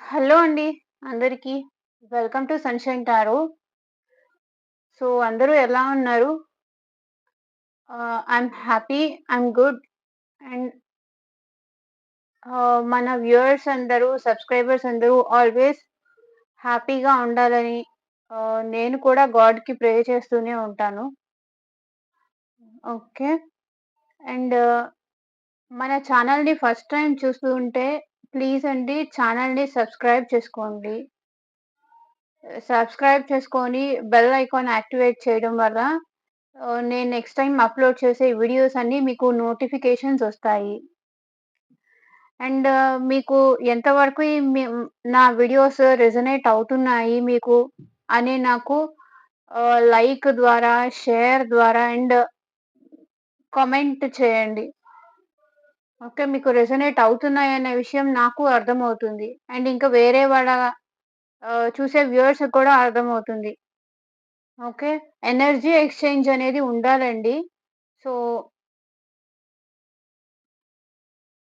Hello అండి అందరికీ. Welcome to sunshine tarot. So, అందరూ ఎలా ఉన్నారు? I'm happy, I'm good. And మన వ్యూయర్స్ అందరూ, సబ్‌స్క్రైబర్స్ అందరూ ఆల్‌వేస్ హ్యాపీగా ఉండాలని నేను కూడా గాడ్‌కి ప్రే చేస్తూనే ఉంటాను. ఓకే. అండ్ మన ఛానెల్‌ని ఫస్ట్ టైమ్ చూస్తూ ఉంటే ప్లీజ్ అండి ఛానెల్‌ని సబ్‌స్క్రైబ్ చేసుకోండి. సబ్‌స్క్రైబ్ చేసుకొని బెల్ ఐకాన్ యాక్టివేట్ చేయడం వల్ల నేను నెక్స్ట్ టైమ్ అప్‌లోడ్ చేసే వీడియోస్ అన్నీ మీకు నోటిఫికేషన్స్ ఒస్తాయి. అండ్ మీకు ఎంతవరకు నా వీడియోస్ రెజొనేట్ అవుతున్నాయి మీకు అని నాకు లైక్ ద్వారా, షేర్ ద్వారా అండ్ కామెంట్ చేయండి. ఓకే. మీకు రెజొనేట్ అవుతున్నాయనే విషయం నాకు అర్థమవుతుంది. అండ్ ఇంకా వేరే వాళ్ళ చూసే వ్యూయర్స్‌కి కూడా అర్థమవుతుంది. ఓకే. ఎనర్జీ ఎక్స్‌చేంజ్ అనేది ఉండాలండి. సో,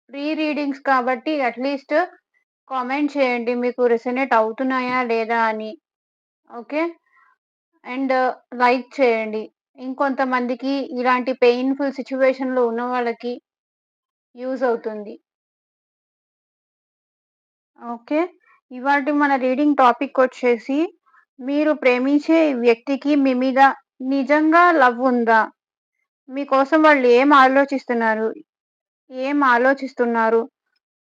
ప్రీ రీడింగ్స్ కాబట్టి అట్‌లీస్ట్ కామెంట్ చేయండి. మీకు రెసొనేట్ అవుతున్నాయా లేదా అని. ఓకే. అండ్ లైక్ చేయండి. ఇంకొంతమందికి ఇలాంటి పెయిన్‌ఫుల్ సిట్యుయేషన్‌లో ఉన్న వాళ్ళకి యూజ్ అవుతుంది. ఓకే. ఇవాల్టి మన రీడింగ్ టాపికొచ్చేసి మీరు ప్రేమించే వ్యక్తికి మీ మీద నిజంగా లవ్ ఉందా? మీకోసం వాళ్ళు ఏం ఆలోచిస్తున్నారు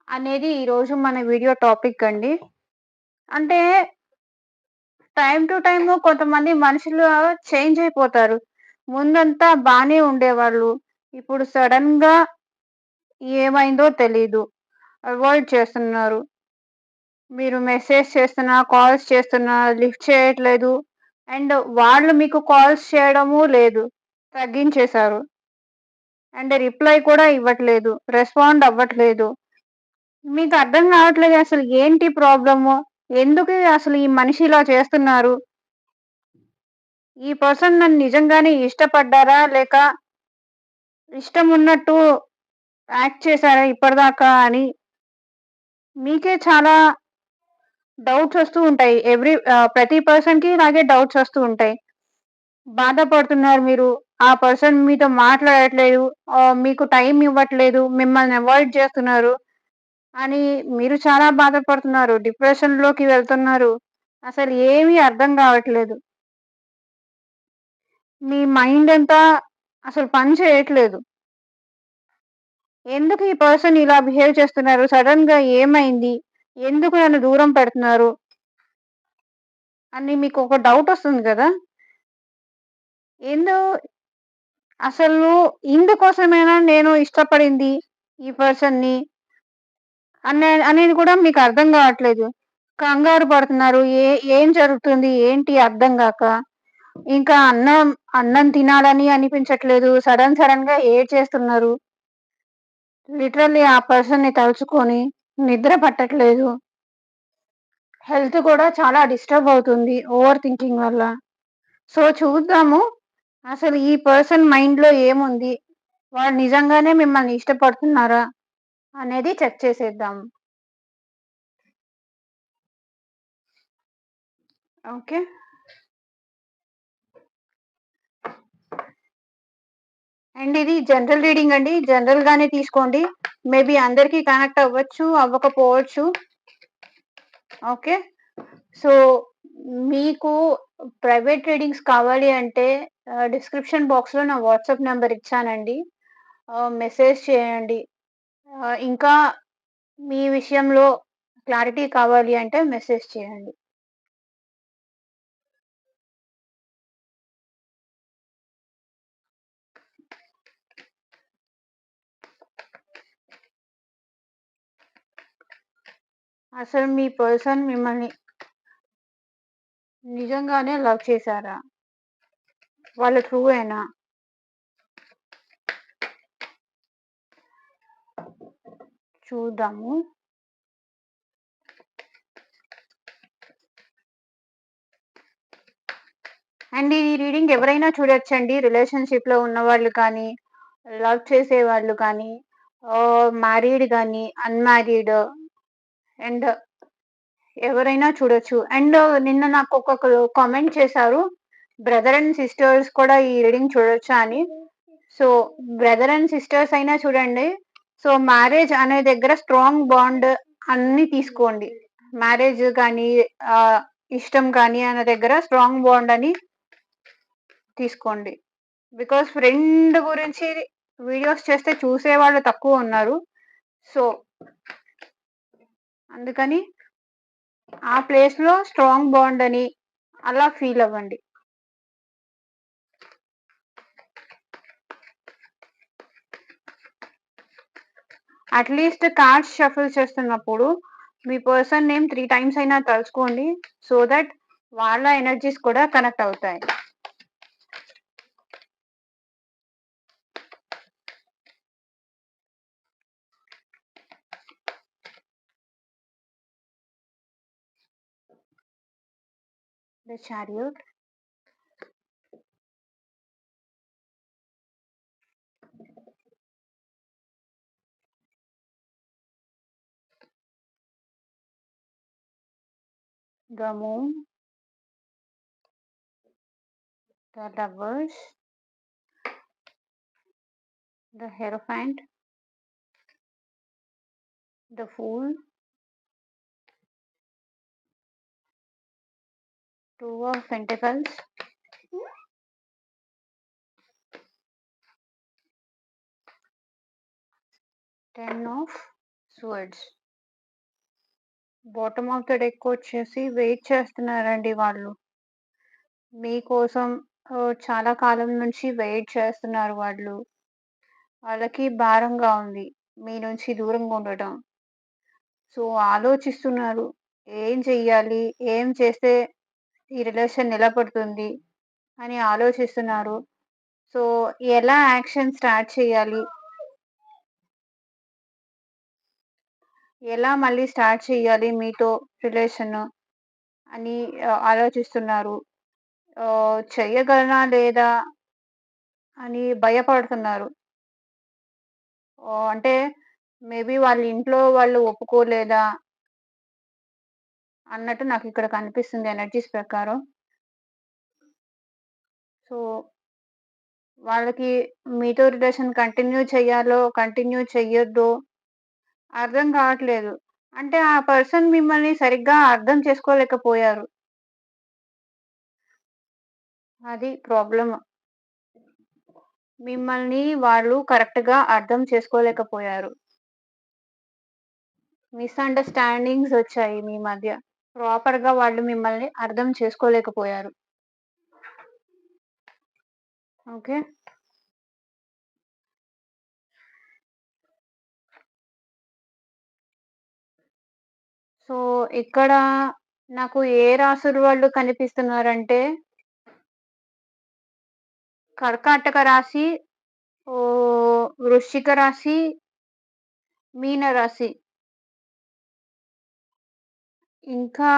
అనేది ఈరోజు మన వీడియో టాపిక్ అండి. అంటే టైమ్ టు టైమ్ కొంతమంది మనుషులు చేంజ్ అయిపోతారు. ముందంతా బానే ఉండేవాళ్ళు. ఇప్పుడు సడెన్‌గా ఏమైందో తెలీదు. అవాయిడ్ చేస్తున్నారు. మీరు మెసేజ్ చేస్తున్నా, కాల్స్ చేస్తున్నా లిఫ్ట్ చేయట్లేదు. అండ్ వాళ్ళు మీకు కాల్స్ చేయడము లేదు. తగ్గించేశారు. అండ్ రిప్లై కూడా ఇవ్వట్లేదు. రెస్పాండ్ అవ్వట్లేదు. మీకు అర్థం కావట్లేదు అసలు ఏంటి ప్రాబ్లము? ఎందుకు అసలు ఈ మనిషి ఇలా చేస్తున్నారు? ఈ పర్సన్ నన్ను నిజంగానే ఇష్టపడ్డారా? లేక ఇష్టమున్నట్టు యాక్ట్ చేశారా ఇప్పటిదాకా అని మీకే చాలా డౌట్స్ వస్తూ ఉంటాయి. ప్రతి పర్సన్‌కి ఇలాగే డౌట్స్ వస్తూ ఉంటాయి. బాధపడుతున్నారు మీరు. ఆ పర్సన్ మీతో మాట్లాడట్లేదు. మీకు టైమ్ ఇవ్వట్లేదు. మిమ్మల్ని అవాయిడ్ చేస్తున్నారు అని మీరు చాలా బాధపడుతున్నారు. డిప్రెషన్‌లోకి వెళ్తున్నారు. అసలు ఏమీ అర్థం కావట్లేదు. మీ మైండ్ అంతా అసలు పని చేయట్లేదు. ఎందుకు ఈ పర్సన్ ఇలా బిహేవ్ చేస్తున్నారు? సడెన్‌గా ఏమైంది? ఎందుకు నన్ను దూరం పెడుతున్నారు? అని మీకొక డౌటొస్తుంది గదా! ఎందు అసలు ఇందుకోసమేనా నేను ఇష్టపడింది ఈ పర్సన్‌ని అనేది కూడా మీకు అర్థం గావట్లేదు. కంగారు పడుతున్నారు. ఏం జరుగుతుంది? ఏంటి అర్థం గాక. ఇంకా అన్నం తినాలని అనిపించట్లేదు. సడెన్‌గా ఏడ్చేస్తున్నారు. లిటరల్లీ ఆ పర్సన్‌ని తలుచుకొని నిద్ర పట్టట్లేదు. హెల్త్ కూడా చాలా డిస్టర్బ్ అవుతుంది ఓవర్ థింకింగ్ వల్ల. సో, చూద్దాము అసలు ఈ పర్సన్ మైండ్‌లో ఏముంది? వాళ్ళు నిజంగానే మిమ్మల్ని ఇష్టపడుతున్నారా? అనేది చెక్ చేసేద్దాం. ఓకే. అండ్ ఇది జనరల్ రీడింగ్ అండి. జనరల్‌గానే తీసుకోండి. మేబీ అందరికి కనెక్ట్ అవ్వచ్చు, అవ్వకపోవచ్చు. ఓకే. సో, మీకు ప్రైవేట్ రీడింగ్స్ కావాలి అంటే డిస్క్రిప్షన్ బాక్స్‌లో నా వాట్సాప్ నంబర్ ఇచ్చానండి. మెసేజ్ చేయండి. ఇంకా మీ విషయంలో క్లారిటీ కావాలి అంటే మెసేజ్ చేయండి. అసలు మీ పర్సన్ మిమ్మల్ని నిజంగానే లవ్ చేసారా? వాళ్ళు ట్రూయేనా? చూద్దాము. అండ్ ఈ రీడింగ్ ఎవరైనా చూడొచ్చండి. రిలేషన్‌షిప్‌లో ఉన్నవాళ్ళు కానీ, లవ్ చేసేవాళ్ళు కానీ, మ్యారీడ్ గానీ, అన్‌మ్యారీడ్ అండ్ ఎవరైనా చూడొచ్చు. అండ్ నిన్న నాకొకళ్ళు కామెంట్ చేశారు. బ్రదర్ అండ్ సిస్టర్స్ కూడా ఈ రీడింగ్ చూడొచ్చా అని. సో, బ్రదర్ అండ్ సిస్టర్స్ అయినా చూడండి. సో, మ్యారేజ్ అనే దగ్గర స్ట్రాంగ్ బాండ్ అన్నీ తీసుకోండి. మ్యారేజ్ గానీ, ఆహ్, ఇష్టం కానీ అనే దగ్గర స్ట్రాంగ్ బాండ్ అని తీసుకోండి. బికాజ్ ఫ్రెండ్ గురించి వీడియోస్ చేస్తే చూసేవాళ్ళు తక్కువున్నారు. సో, అందుకని ఆ ప్లేస్‌లో స్ట్రాంగ్ బాండ్ అని అలా ఫీల్ అవ్వండి. అట్‌లీస్ట్ కార్డ్స్ షఫుల్ చేస్తున్నప్పుడు మీ పర్సన్ నేమ్ 3 టైమ్స్ అయినా తలుచుకోండి. సో థట్ వాళ్ళ ఎనర్జీస్ కూడా కనెక్ట్ అవుతాయి. The chariot, the moon, the lovers, the hierophant, the fool, 2 of pentacles, 10 of swords. Bottom of the deck వచ్చేసి వెయిట్ చేస్తున్నారండి వాళ్ళు. మీకోసం చాలా కాలం నుంచి వెయిట్ చేస్తున్నారు వాళ్ళు. వాళ్ళకి భారంగా ఉంది మీ నుంచి దూరంగా ఉండటం. సో, ఆలోచిస్తున్నారు. ఏం చెయ్యాలి? ఏం చేస్తే ఈ రిలేషన్ నిలబడుతుంది అని ఆలోచిస్తున్నారు. సో, ఎలా యాక్షన్ స్టార్ట్ చేయాలి? ఎలా మళ్ళీ స్టార్ట్ చేయాలి మీతో రిలేషను అని ఆలోచిస్తున్నారు. చెయ్యగలనా లేదా అని భయపడుతున్నారు. అంటే మేబీ వాళ్ళ ఇంట్లో వాళ్ళు ఒప్పుకోలేదా అన్నట్టు నాకిక్కడ కనిపిస్తుంది ఎనర్జీస్ ప్రకారం. సో, వాళ్ళకి మీతో రిలేషన్ కంటిన్యూ చెయ్యాలో, కంటిన్యూ చెయ్యొద్దో అర్థం కావట్లేదు. అంటే ఆ పర్సన్ మిమ్మల్ని సరిగ్గా అర్థం చేసుకోలేకపోయారు. అది ప్రాబ్లమ్. మిమ్మల్ని వాళ్ళు కరెక్ట్‌గా అర్థం చేసుకోలేకపోయారు. మిస్‌అండర్‌స్టాండింగ్స్ వచ్చాయి మీ మధ్య. ప్రాపర్‌గా వాళ్ళు మిమ్మల్ని అర్థం చేసుకోలేకపోయారు. ఓకే. సో, ఇక్కడ నాకు ఏ రాసుల వాళ్ళు కనిపిస్తున్నారంటే కర్కాటక రాశి, వృశ్చిక రాశి, మీన రాశి. ఇంకా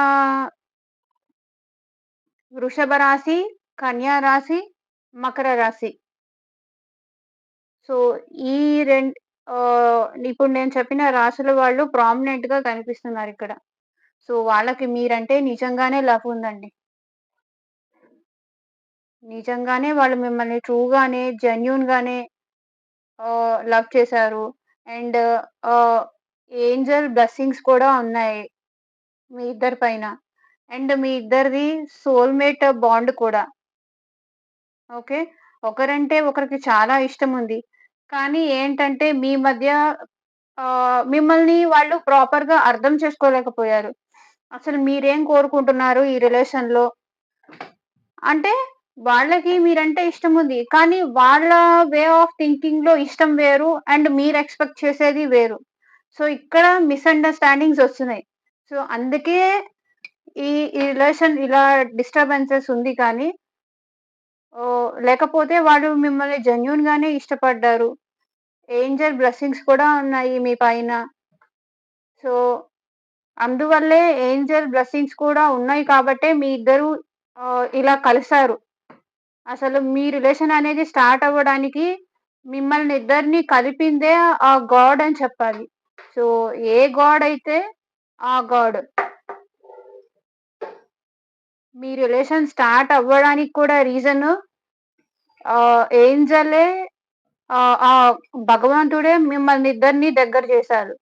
వృషభ రాశి, కన్యా రాశి, మకర రాశి. సో, ఈ ఇప్పుడు నేను చెప్పిన రాసుల వాళ్ళు ప్రామినెంట్‌గా కనిపిస్తున్నారిక్కడ. సో, వాళ్ళకి మీరంటే నిజంగానే లవ్ ఉందండి. నిజంగానే వాళ్ళు మిమ్మల్ని ట్రూగానే, జెన్యూన్‌గానే లవ్ చేశారు. అండ్ ఆహ్, ఏంజెల్ బ్లెస్సింగ్స్ కూడా ఉన్నాయి మీ ఇద్దరి పైన. అండ్ మీ ఇద్దరిది సోల్‌మేట్ బాండ్ కూడా. ఓకే. ఒకరంటే ఒకరికి చాలా ఇష్టముంది. కానీ ఏంటంటే మీ మధ్య మిమ్మల్ని వాళ్ళు ప్రాపర్‌గా అర్థం చేసుకోలేకపోయారు. అసలు మీరేం కోరుకుంటున్నారు ఈ రిలేషన్‌లో? అంటే వాళ్ళకి మీరంటే ఇష్టముంది. కానీ వాళ్ళ వే ఆఫ్ థింకింగ్‌లో ఇష్టం వేరు. అండ్ మీరు ఎక్స్‌పెక్ట్ చేసేది వేరు. సో, ఇక్కడ మిస్‌అండర్‌స్టాండింగ్స్ ఒస్తున్నాయి. సో, అందుకే ఈ ఈ రిలేషన్ ఇలా డిస్టర్బెన్సెస్ ఉంది కానీ లేకపోతే వాళ్ళు మిమ్మల్ని జెన్యూన్‌గానే ఇష్టపడ్డారు. ఏంజెల్ బ్లెస్సింగ్స్ కూడా ఉన్నాయి మీ పైన. సో, అందువల్లే ఏంజెల్ బ్లెస్సింగ్స్ కూడా ఉన్నాయి కాబట్టే మీ ఇద్దరు ఇలా కలిసారు. అసలు మీ రిలేషన్ అనేది స్టార్ట్ అవ్వడానికి మిమ్మల్ని ఇద్దరిని కలిపిందే గాడ్ అని చెప్పాలి. సో, ఏ గాడ్ అయితే ఆ గాడ్. మీ రిలేషన్ స్టార్ట్ అవ్వడానికి కూడా రీజను ఏంజెలే భగవంతుడే మిమ్మల్ని ఇద్దరిని దగ్గర చేశారు.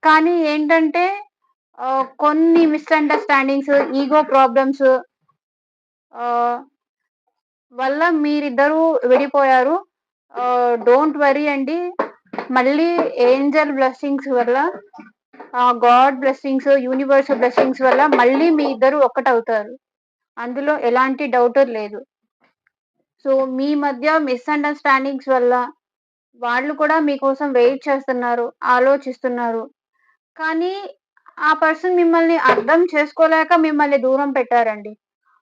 కానీ ఏంటంటే కొన్ని మిస్‌అండర్‌స్టాండింగ్స్, ఈగో ప్రాబ్లమ్స్ ఆహ్, వల్ల మీరిద్దరూ విడిపోయారు. డోంట్ వర్రీ అండి. మళ్ళీ ఏంజెల్ బ్లెస్సింగ్స్ వల్ల గాడ్ బ్లెస్సింగ్స్, యూనివర్స్ బ్లెస్సింగ్స్ వల్ల మళ్ళీ మీ ఇద్దరు ఒక్కటవుతారు. అందులో ఎలాంటి డౌటు లేదు. సో, మీ మధ్య మిస్‌అండర్‌స్టాండింగ్స్ వల్ల వాళ్ళు కూడా మీకోసం వెయిట్ చేస్తున్నారు, ఆలోచిస్తున్నారు. కానీ ఆ పర్సన్ మిమ్మల్ని అర్థం చేసుకోలేక మిమ్మల్ని దూరం పెట్టారండి.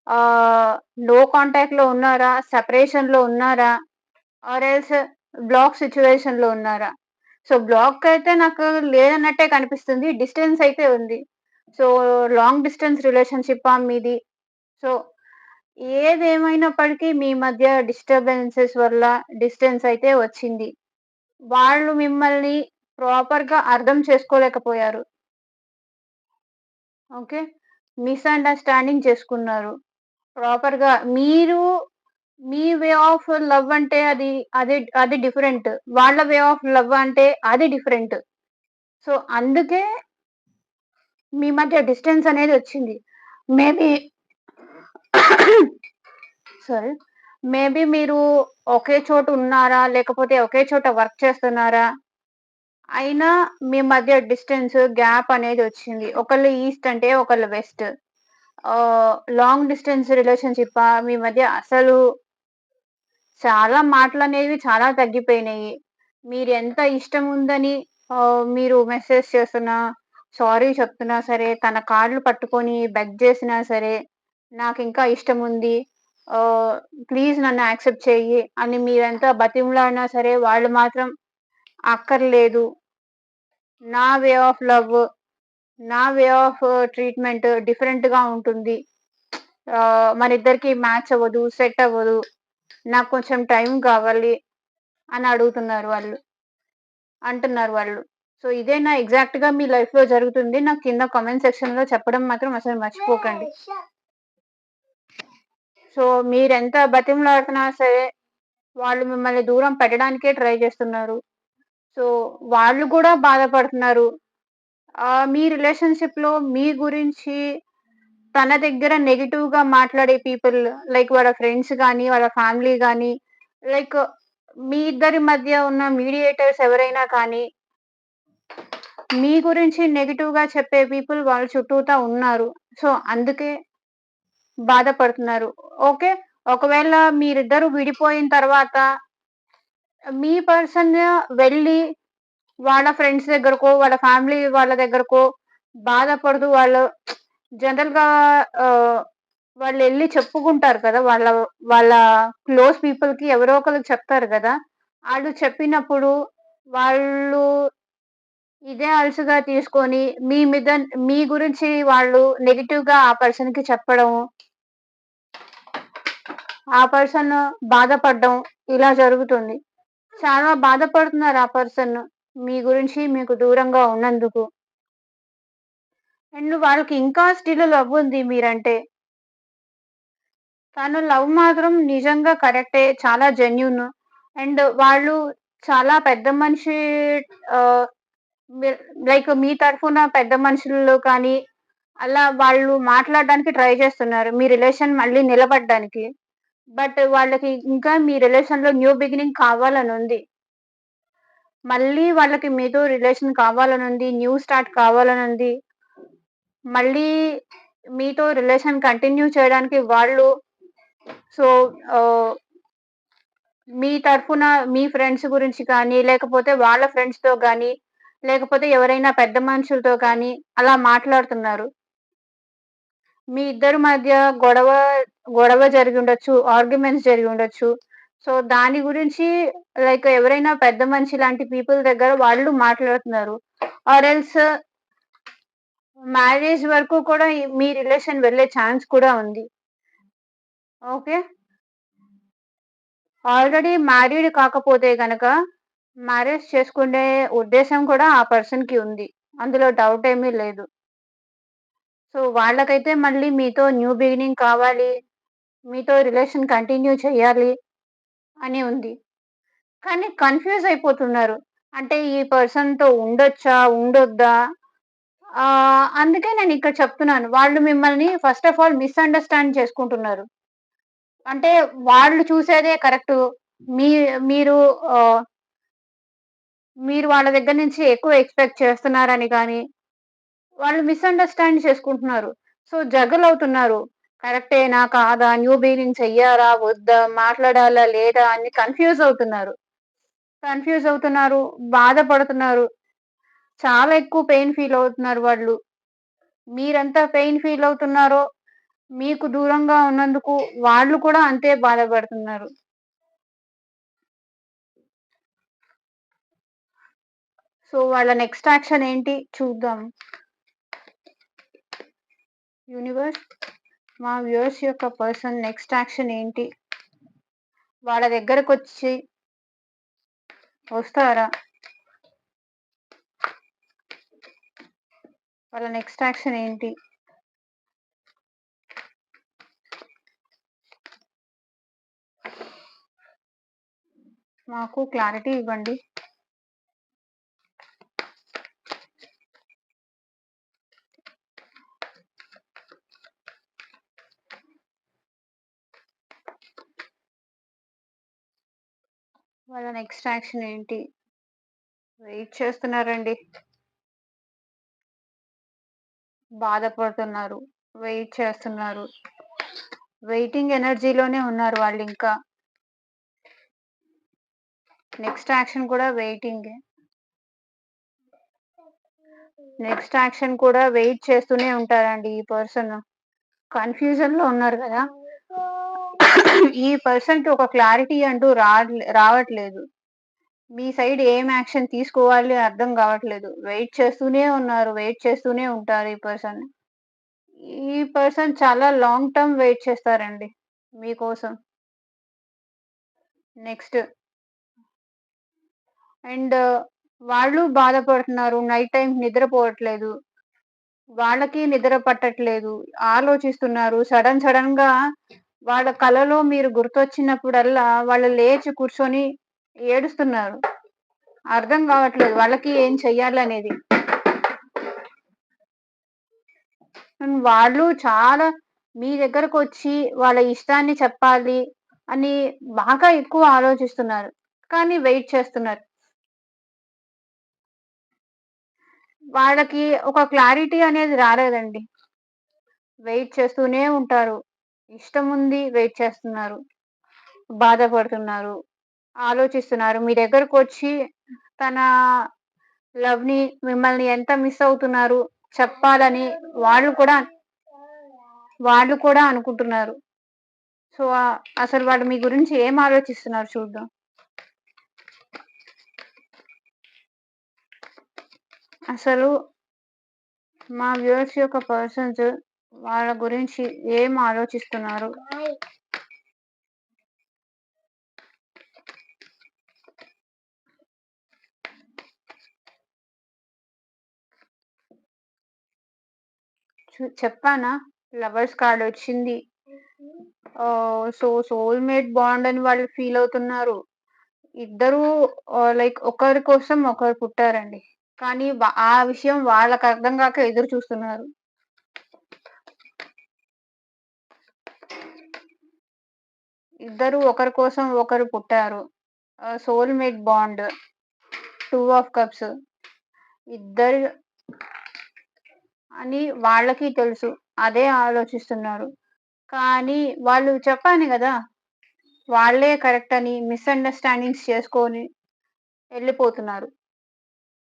ఆహ్, నో కాంటాక్ట్‌లో ఉన్నారా? సెపరేషన్‌లో ఉన్నారా? ఆర్ ఎల్స్ బ్లాక్ సిట్యుయేషన్‌లో ఉన్నారా? సో, బ్లాక్ అయితే నాకు లేదన్నట్టే కనిపిస్తుంది. డిస్టెన్స్ అయితే ఉంది. సో, లాంగ్ డిస్టెన్స్ రిలేషన్‌షిప్పా మీది? సో, ఏదేమైనప్పటికీ మీ మధ్య డిస్టర్బెన్సెస్ వల్ల డిస్టెన్స్ అయితే వచ్చింది. వాళ్ళు మిమ్మల్ని ప్రాపర్‌గా అర్థం చేసుకోలేకపోయారు. ఓకే. మిస్‌అండర్‌స్టాండింగ్ చేసుకున్నారు. ప్రాపర్‌గా మీరు మీ వే ఆఫ్ లవ్ అంటే అది డిఫరెంట్. వాళ్ళ వే ఆఫ్ లవ్ అంటే అది డిఫరెంట్. సో, అందుకే మీ మధ్య డిస్టెన్స్ అనేదొచ్చింది. Maybe sorry. మేబీ మీరు ఒకే చోట ఉన్నారా? లేకపోతే ఒకే చోట వర్క్ చేస్తున్నారా? అయినా మీ మధ్య డిస్టెన్స్, గ్యాప్ అనేదొచ్చింది. ఒకళ్ళు ఈస్ట్ అంటే ఒకళ్ళు వెస్ట్. లాంగ్ డిస్టెన్స్ రిలేషన్‌షిప్పా? మీ మధ్య అసలు చాలా మాటలనేవి చాలా తగ్గిపోయినాయి. మీరెంత ఇష్టముందని మీరు మెసేజ్ చేస్తున్నా, సారీ చెప్తున్నా సరే, తన కాళ్ళు పట్టుకొని బెగ్ చేసినా సరే, నాకింకా ఇష్టముంది. ఆహ్, ప్లీజ్ నన్ను యాక్సెప్ట్ చెయ్యి అని మీరెంత బతిమలాడినా సరే, వాళ్ళు మాత్రం అక్కర్లేదు. నా వే ఆఫ్ లవ్, నా వే ఆఫ్ ట్రీట్‌మెంట్ డిఫరెంట్‌గా ఉంటుంది. మనిద్దరికి మ్యాచ్ అవ్వదు, సెట్ అవ్వదు. నాకు కొంచెం టైం కావాలి అని అడుగుతున్నారు వాళ్ళు. అంటున్నారు వాళ్ళు. సో, ఇదేనా ఎగ్జాక్ట్‌గా మీ లైఫ్‌లో జరుగుతుంది? నాకు కింద కామెంట్ సెక్షన్‌లో చెప్పడం మాత్రం అసలు మర్చిపోకండి. సో, మీరెంత బతిమలాడుతున్నా సరే, వాళ్ళు మిమ్మల్ని దూరం పెట్టడానికే ట్రై చేస్తున్నారు. సో, వాళ్ళు కూడా బాధపడుతున్నారు. మీ రిలేషన్‌షిప్‌లో మీ గురించి తన దగ్గర నెగెటివ్‌గా మాట్లాడే పీపుల్ లైక్ వాళ్ళ ఫ్రెండ్స్ గాని, వాళ్ళ ఫ్యామిలీ గాని, లైక్ మీ ఇద్దరి మధ్య ఉన్న మీడియేటర్స్ ఎవరైనా కానీ, మీ గురించి నెగెటివ్‌గా చెప్పే పీపుల్ వాళ్ళ చుట్టూతా ఉన్నారు. సో, అందుకే బాధపడుతున్నారు. ఓకే. ఒకవేళ మీరిద్దరూ విడిపోయిన తర్వాత మీ పర్సన్ వెళ్ళి వాళ్ళ ఫ్రెండ్స్ దగ్గరకో, వాళ్ళ ఫ్యామిలీ వాళ్ళ దగ్గరకో బాధపడుతూ వాళ్ళు జనరల్‌గా ఆహ్, వాళ్ళెళ్లి చెప్పుకుంటారు కదా! వాళ్ళ వాళ్ళ క్లోజ్ పీపుల్‌కి ఎవరో ఒకళ్ళకి చెప్తారు గదా! ఆళ్ళు చెప్పినప్పుడు వాళ్ళు ఇదే అలుసుగా తీసుకొని మీ గురించి వాళ్ళు నెగెటివ్‌గా ఆ పర్సన్‌కి చెప్పడం, ఆ పర్సన్ బాధపడడం ఇలా జరుగుతుంది. చాలా బాధపడుతున్నారు ఆ పర్సన్. మీ గురించి మీకు దూరంగా ఉన్నందుకు. అండ్ వాళ్ళకి ఇంకా స్టిల్ లవ్ ఉంది మీరంటే. తను లవ్ మాత్రం నిజంగా కరెక్టే. చాలా జెన్యూన్. అండ్ వాళ్ళు చాలా పెద్ద మనిషి ఆహ్, మీ లైక్ మీ తరఫున పెద్ద మనుషులు కానీ, అలా వాళ్ళు మాట్లాడడానికి ట్రై చేస్తున్నారు. మీ రిలేషన్ మళ్ళీ నిలబడ్డానికి. బట్ వాళ్ళకి ఇంకా మీ రిలేషన్‌లో న్యూ బిగినింగ్ కావాలనుంది. మళ్ళీ వాళ్ళకి మీతో రిలేషన్ కావాలనుంది. న్యూ స్టార్ట్ కావాలనుంది. మళ్ళీ మీతో రిలేషన్ కంటిన్యూ చేయడానికి వాళ్ళు సో, ఆహ్, మీ తరఫున మీ ఫ్రెండ్స్ గురించి కానీ, లేకపోతే వాళ్ళ ఫ్రెండ్స్‌తో గానీ, లేకపోతే ఎవరైనా పెద్ద మనుషులతో కానీ అలా మాట్లాడుతున్నారు. మీ ఇద్దరి మధ్య గొడవ గొడవ జరిగుండొచ్చు. ఆర్గ్యుమెంట్స్ జరిగుండొచ్చు. సో, దాని గురించి లైక్ ఎవరైనా పెద్ద మనిషి లాంటి పీపుల్ దగ్గర వాళ్ళు మాట్లాడుతున్నారు. ఆర్ ఎల్స్ మ్యారేజ్ వరకు కూడా మీ రిలేషన్ వెళ్ళే ఛాన్స్ కూడా ఉంది. ఓకే. ఆల్రెడీ మ్యారీడ్ కాకపోతే గనక మ్యారేజ్ చేసుకునే ఉద్దేశ్యం కూడా ఆ పర్సన్‌కి ఉంది. అందులో డౌట్ ఏమీ లేదు. సో, వాళ్ళకైతే మళ్ళీ మీతో న్యూ బిగినింగ్ కావాలి. మీతో రిలేషన్ కంటిన్యూ చేయాలి అని ఉంది. కానీ కన్‌ఫ్యూజ్ అయిపోతున్నారు. అంటే ఈ పర్సన్‌తో ఉండొచ్చా? ఉండొద్దా? అందుకే నేనిక్కడ చెప్తున్నాను. వాళ్ళు మిమ్మల్ని ఫస్ట్ ఆఫ్ ఆల్ మిస్‌అండర్‌స్టాండ్ చేసుకుంటున్నారు. అంటే వాళ్ళు చూసేదే కరెక్టు. మీ మీరు ఆహ్, మీరు వాళ్ళ దగ్గర నుంచి ఎక్కువ ఎక్స్‌పెక్ట్ చేస్తున్నారని గాని, వాళ్ళు మిస్‌అండర్‌స్టాండ్ చేసుకుంటున్నారు. సో, జగలవుతున్నారు. కరెక్టేనా? కాదా? న్యూ బిగినింగ్ చెయ్యాలా? వద్దా? మాట్లాడాలా? లేదా? అని కన్‌ఫ్యూజ్ అవుతున్నారు. కన్‌ఫ్యూజ్ అవుతున్నారు. బాధపడుతున్నారు. చాలా ఎక్కువ పెయిన్ ఫీల్ అవుతున్నారు వాళ్ళు. మీరెంత పెయిన్ ఫీల్ అవుతున్నారో, మీకు దూరంగా ఉన్నందుకు వాళ్ళు కూడా అంతే బాధపడుతున్నారు. సో, వాళ్ళ నెక్స్ట్ యాక్షన్ ఏంటి చూద్దాం. యూనివర్స్ మా వ్యూయర్స్ యొక్క పర్సన్ నెక్స్ట్ యాక్షన్ ఏంటి? వాళ్ళ దగ్గరకొచ్చి వస్తారా? వాళ్ళ నెక్స్ట్ యాక్షన్ ఏంటి? మాకు క్లారిటీ ఇవ్వండి. వాళ్ళ నెక్స్ట్ యాక్షన్ ఏంటి? వెయిట్ చేస్తున్నారండి. బాధపడుతున్నారు. వెయిట్ చేస్తున్నారు. వెయిటింగ్ ఎనర్జీలోనే ఉన్నారు వాళ్ళింకా. నెక్స్ట్ యాక్షన్ కూడా వెయిటింగే. నెక్స్ట్ యాక్షన్ కూడా వెయిట్ చేస్తూనే ఉంటారండి ఈ పర్సన్. కన్‌ఫ్యూజన్‌లో ఉన్నారు గదా! ఈ పర్సన్‌కి ఒక క్లారిటీ అంటూ రావట్లేదు. మీ సైడ్ ఏం యాక్షన్ తీసుకోవాలి అర్థం గావట్లేదు. వెయిట్ చేస్తూనే ఉన్నారు. వెయిట్ చేస్తూనే ఉంటారు ఈ పర్సన్. ఈ పర్సన్ చాలా లాంగ్ టర్మ్ వెయిట్ చేస్తారండి మీకోసం. నెక్స్ట్ అండ్ వాళ్ళు బాధపడుతున్నారు. నైట్ టైమ్ నిద్రపోవట్లేదు. వాళ్ళకి నిద్ర పట్టట్లేదు. ఆలోచిస్తున్నారు. సడెన్‌గా వాళ్ళ కలలో మీరు గుర్తొచ్చినప్పుడల్లా వాళ్ళు లేచి కూర్చొని ఏడుస్తున్నారు. అర్థం గావట్లేదు వాళ్ళకి ఏం చెయ్యాలనేది. వాళ్ళు చాలా మీ దగ్గరకొచ్చి వాళ్ళ ఇష్టాన్ని చెప్పాలి అని బాగా ఎక్కువ ఆలోచిస్తున్నారు. కానీ వెయిట్ చేస్తున్నారు. వాళ్ళకి ఒక క్లారిటీ అనేది రాలేదండి. వెయిట్ చేస్తూనే ఉంటారు. ఇష్టముంది వెయిట్ చేస్తున్నారు. బాధపడుతున్నారు. ఆలోచిస్తున్నారు. మీ దగ్గరకొచ్చి తన లవ్‌ని మిమ్మల్ని ఎంత మిస్ అవుతున్నారు చెప్పాలని వాళ్ళు కూడా వాళ్ళు కూడా అనుకుంటున్నారు. సో, అసలు వాళ్ళు మీ గురించి ఏం ఆలోచిస్తున్నారు చూద్దాం. అసలు మా వ్యూవర్స్ యొక్క పర్సన్స్ వాళ్ళ గురించి ఏం ఆలోచిస్తున్నారు? చెప్పానా? లవర్స్ కార్డ్ వచ్చింది. సో, సోల్‌మేట్ బాండ్ అని వాళ్ళు ఫీల్ అవుతున్నారు. ఇద్దరూ లైక్ ఒకరి కోసం ఒకరు పుట్టారండి. కానీ ఆ విషయం వాళ్ళకర్థం గాక ఎదురు చూస్తున్నారు. ఇద్దరు ఒకరి కోసం ఒకరు పుట్టారు. Soulmate bond. 2 of cups. ఇద్దరు అని వాళ్ళకి తెలుసు. అదే ఆలోచిస్తున్నారు. కానీ వాళ్ళు చెప్పాను గదా! వాళ్ళే కరెక్ట్ అని మిస్‌అండర్‌స్టాండింగ్స్ చేసుకొని ఎళ్ళిపోతున్నారు.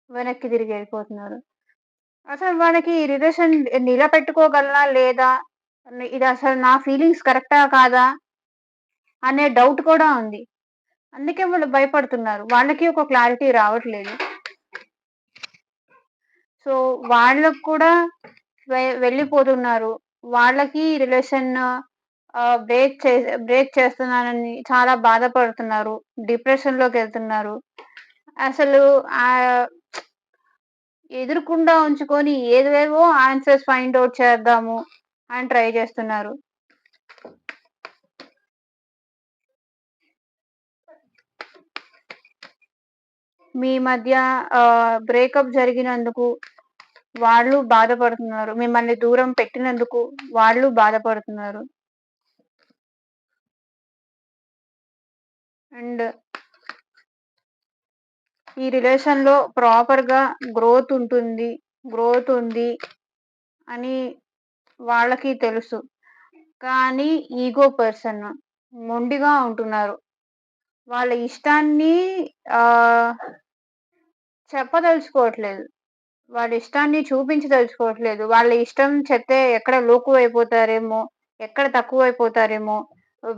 వెనక్కి తిరిగి ఎళ్ళిపోతున్నారు. అసలు వాళ్ళకి ఈ రిలేషన్ నిలబెట్టుకోగలనా లేదా? ఇదసలు నా ఫీలింగ్స్ కరెక్టా కాదా? అనే డౌట్ కూడా ఉంది. అందుకే వాళ్ళు భయపడుతున్నారు. వాళ్ళకి ఒక క్లారిటీ రావట్లేదు. సో, వాళ్ళకి కూడా వెళ్ళిపోతున్నారు. వాళ్ళకి రిలేషన్ బ్రేక్ చేస్తున్నానని చాలా బాధపడుతున్నారు. డిప్రెషన్‌లోకెళ్తున్నారు. అసలు ఆహ్, ఎదురుకుండా ఉంచుకొని ఏవేవో ఆన్సర్స్ ఫైండ్ ఔట్ చేద్దాము అని ట్రై చేస్తున్నారు. మీ మధ్య బ్రేకప్ జరిగినందుకు వాళ్ళు బాధపడుతున్నారు. మిమ్మల్ని దూరం పెట్టినందుకు వాళ్ళు బాధపడుతున్నారు. అండ్ ఈ రిలేషన్‌లో ప్రాపర్‌గా గ్రోత్ ఉంది అని వాళ్ళకి తెలుసు. కానీ ఈగో పర్సన్ మొండిగా ఉంటున్నారు. వాళ్ళ ఇష్టాన్ని ఆహ్, చెప్పదలుచుకోవట్లేదు. వాళ్ళ ఇష్టాన్ని చూపించదలుచుకోవట్లేదు. వాళ్ళ ఇష్టం చెప్తే ఎక్కడ లోకువైపోతారేమో, ఎక్కడ తక్కువైపోతారేమో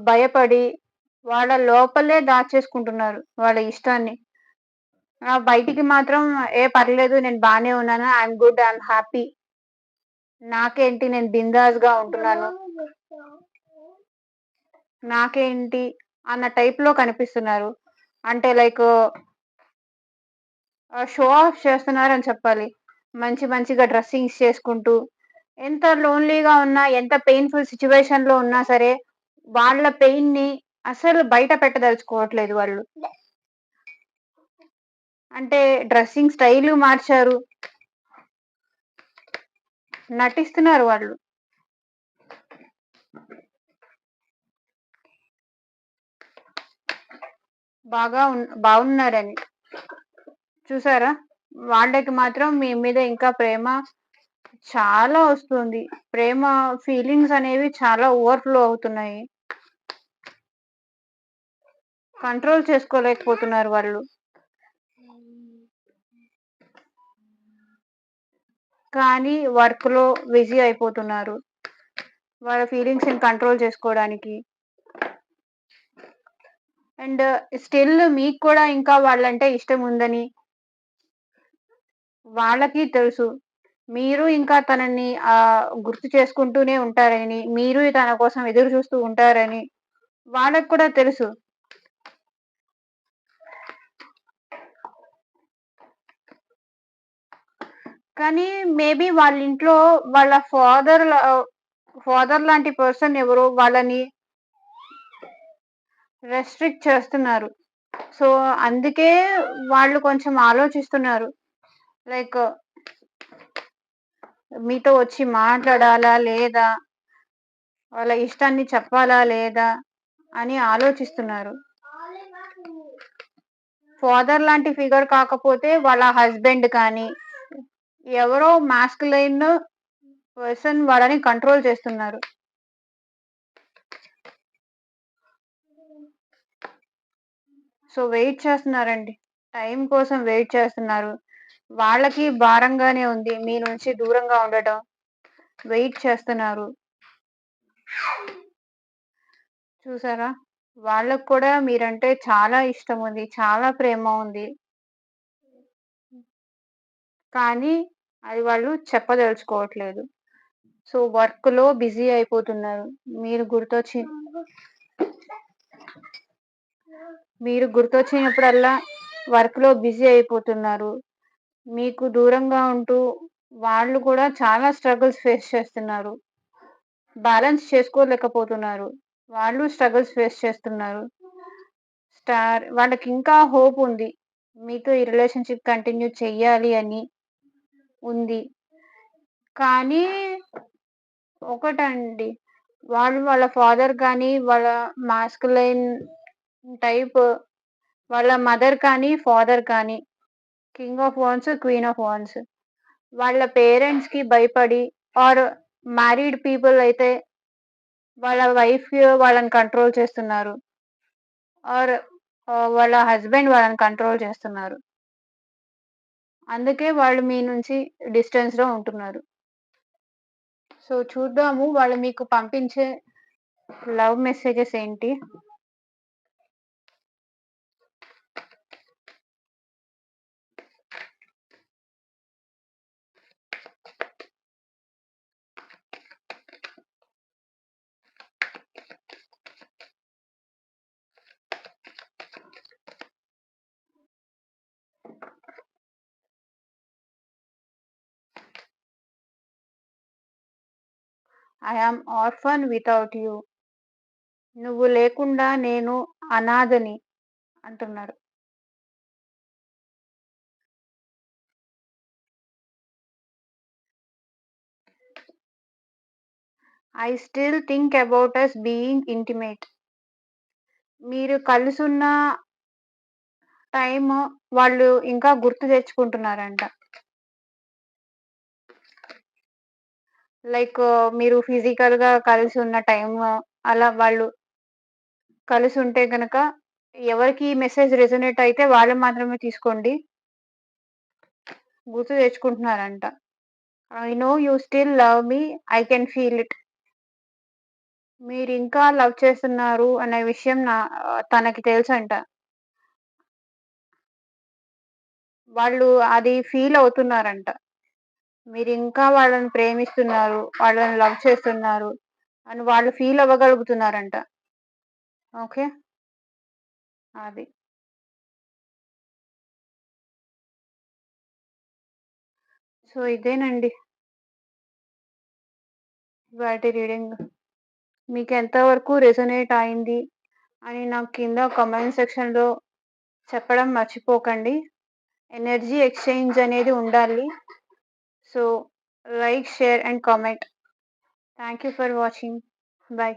భయపడి వాళ్ళ లోపలే దాచేసుకుంటున్నారు వాళ్ళ ఇష్టాన్ని. బయటికి మాత్రం పర్లేదు నేను బానే ఉన్నాను. I'm good. I'm happy. నాకేంటి నేను బిందాస్‌గా ఉంటున్నాను. నాకేంటి అన్న టైప్‌లో కనిపిస్తున్నారు. అంటే లైక్ షో ఆఫ్ చేస్తున్నారని చెప్పాలి. మంచిగా డ్రెస్సింగ్స్ చేసుకుంటూ, ఎంత లోన్‌లీగా ఉన్నా, ఎంత పెయిన్‌ఫుల్ సిట్యుయేషన్‌లో ఉన్నా సరే, వాళ్ళ పెయిన్‌ని అసలు బయట పెట్టదలుచుకోవట్లేదు వాళ్ళు. అంటే డ్రెస్సింగ్ స్టైలు మార్చారు. నటిస్తున్నారు వాళ్ళు. బాగున్నారని. చూసారా? వాళ్ళకి మాత్రం మీ మీద ఇంకా ప్రేమ చాలా వస్తుంది. ప్రేమ ఫీలింగ్స్ అనేవి చాలా ఓవర్‌ఫ్లో అవుతున్నాయి. కంట్రోల్ చేసుకోలేకపోతున్నారు వాళ్ళు. కానీ వర్క్‌లో బిజీ అయిపోతున్నారు. వాళ్ళ ఫీలింగ్స్‌ని కంట్రోల్ చేసుకోవడానికి. అండ్ స్టిల్ మీకు కూడా ఇంకా వాళ్ళంటే ఇష్టం ఉందని వాళ్ళకి తెలుసు. మీరు ఇంకా తనని గుర్తు చేసుకుంటూనే ఉంటారని, మీరు తన కోసం ఎదురు చూస్తూ ఉంటారని వాళ్ళకి కూడా తెలుసు. కానీ మేబీ వాళ్ళింట్లో వాళ్ళ ఫాదర్ లాంటి పర్సన్ ఎవరో వాళ్ళని రెస్ట్రిక్ట్ చేస్తున్నారు. సో, అందుకే వాళ్ళు కొంచెం ఆలోచిస్తున్నారు. లైక్ మీతో వచ్చి మాట్లాడాలా? లేదా? వాళ్ళ ఇష్టాన్ని చెప్పాలా? లేదా? అని ఆలోచిస్తున్నారు. ఫాదర్ లాంటి ఫిగర్ కాకపోతే వాళ్ళ హస్బెండ్ కానీ, ఎవరో మాస్కులైన్ పర్సన్ వాళ్ళని కంట్రోల్ చేస్తున్నారు. సో, వెయిట్ చేస్తున్నారండి. టైం కోసం వెయిట్ చేస్తున్నారు. వాళ్ళకి భారంగానే ఉంది మీ నుంచి దూరంగా ఉండటం. వెయిట్ చేస్తున్నారు. చూసారా? వాళ్ళకి కూడా మీరంటే చాలా ఇష్టం ఉంది. చాలా ప్రేమ ఉంది. కానీ అది వాళ్ళు చెప్పదలుచుకోవట్లేదు. సో, వర్క్‌లో బిజీ అయిపోతున్నారు. మీరు గుర్తొచ్చి మీరు గుర్తొచ్చినప్పుడల్లా వర్క్‌లో బిజీ అయిపోతున్నారు. మీకు దూరంగా ఉంటూ వాళ్ళు కూడా చాలా స్ట్రగుల్స్ ఫేస్ చేస్తున్నారు. బ్యాలెన్స్ చేసుకోలేకపోతున్నారు. వాళ్ళు స్ట్రగుల్స్ ఫేస్ చేస్తున్నారు. వాళ్ళకింకా హోప్ ఉంది. మీతో ఈ రిలేషన్‌షిప్ కంటిన్యూ చెయ్యాలి అని ఉంది. కానీ ఒకటండి. వాళ్ళ ఫాదర్ గానీ, వాళ్ళ మాస్కులైన్ టైప్ వాళ్ళ మదర్ కానీ, ఫాదర్ కానీ king of wands, queen of wands. వాళ్ళ పేరెంట్స్‌కి భయపడి ఆర్ మ్యారీడ్ పీపుల్ అయితే వాళ్ళ వైఫ్ వాళ్ళని కంట్రోల్ చేస్తున్నారు. ఆర్ వాళ్ళ హస్బెండ్ వాళ్ళని కంట్రోల్ చేస్తున్నారు. అందుకే వాళ్ళు మీ నుంచి డిస్టెన్స్‌లో ఉంటున్నారు. సో, చూద్దాము వాళ్ళు మీకు పంపించే లవ్ మెసేజెస్ ఏంటి? I am orphan without you. నువ్వు లేకుండా నేను అనాథని అంటున్నారు. I still think about us being intimate. మీరు కలిసున్న టైము వాళ్ళు ఇంకా గుర్తు తెచ్చుకుంటున్నారంట. లైక్ మీరు ఫిజికల్‌గా కలిసున్న టైము అలా వాళ్ళు కలిసుంటే గనక ఎవరికి ఈ మెసేజ్ రెసొనేట్ అయితే వాళ్ళు మాత్రమే తీసుకోండి. గుర్తు తెచ్చుకుంటున్నారంట. I know you still love me. I can feel it. మీరింకా లవ్ చేస్తున్నారు అనే విషయం తనకి తెలుసంట. వాళ్ళు అది ఫీల్ అవుతున్నారంట. మీరింకా వాళ్ళని ప్రేమిస్తున్నారు, వాళ్ళని లవ్ చేస్తున్నారు అని వాళ్ళు ఫీల్ అవ్వగలుగుతున్నారంట. ఓకే. అది. సో, ఇదేనండి ఇవాల్టి రీడింగ్. మీకెంత వరకు రెసొనేట్ అయింది అని నాకు కింద కామెంట్ సెక్షన్‌లో చెప్పడం మర్చిపోకండి. ఎనర్జీ ఎక్స్‌చేంజ్ అనేది ఉండాలి. So, like, share and comment. Thank you for watching. By.